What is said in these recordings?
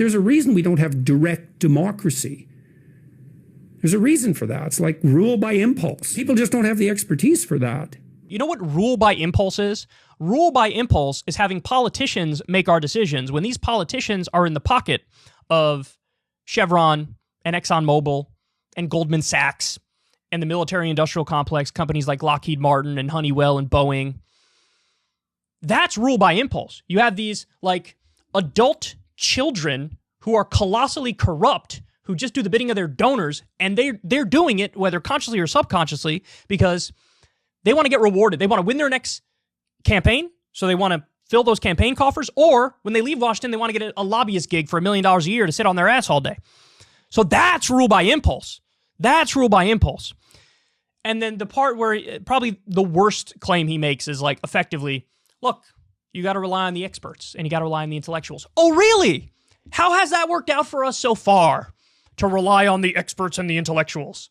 There's a reason we don't have direct democracy. There's a reason for that. It's like rule by impulse. People just don't have the expertise for that. You know what rule by impulse is? Rule by impulse is having politicians make our decisions. When these politicians are in the pocket of Chevron and ExxonMobil and Goldman Sachs and the military-industrial complex, companies like Lockheed Martin and Honeywell and Boeing, that's rule by impulse. You have these, like, adult children who are colossally corrupt, who just do the bidding of their donors, and they're doing it, whether consciously or subconsciously, because they want to get rewarded. They want to win their next campaign, so they want to fill those campaign coffers, or when they leave Washington, they want to get a lobbyist gig for $1 million a year to sit on their ass all day. So that's rule by impulse. That's rule by impulse. And then the part where probably the worst claim he makes is like, effectively, look, you got to rely on the experts and you got to rely on the intellectuals. Oh, really? How has that worked out for us so far, to rely on the experts and the intellectuals?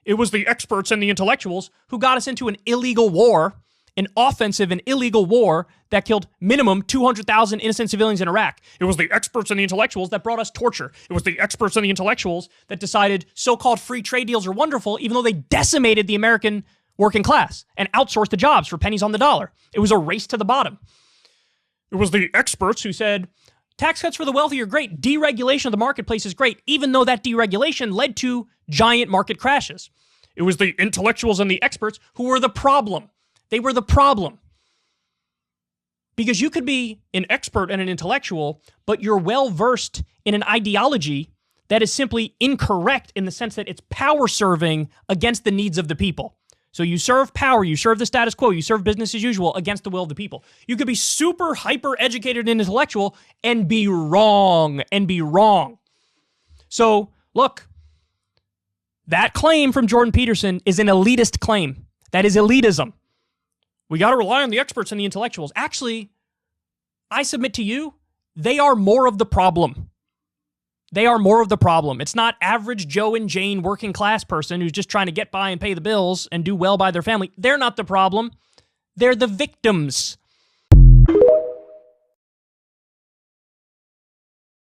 It was the experts and the intellectuals who got us into an illegal war, an offensive and illegal war that killed minimum 200,000 innocent civilians in Iraq. It was the experts and the intellectuals that brought us torture. It was the experts and the intellectuals that decided so-called free trade deals are wonderful, even though they decimated the American working class and outsourced the jobs for pennies on the dollar. It was a race to the bottom. It was the experts who said, tax cuts for the wealthy are great. Deregulation of the marketplace is great, even though that deregulation led to giant market crashes. It was the intellectuals and the experts who were the problem. They were the problem. Because you could be an expert and an intellectual, but you're well-versed in an ideology that is simply incorrect in the sense that it's power-serving against the needs of the people. So you serve power, you serve the status quo, you serve business as usual against the will of the people. You could be super hyper-educated and intellectual and be wrong, So, look, that claim from Jordan Peterson is an elitist claim. That is elitism. We got to rely on the experts and the intellectuals. Actually, I submit to you, they are more of the problem. They are more of the problem. It's not average Joe and Jane working class person who's just trying to get by and pay the bills and do well by their family. They're not the problem. They're the victims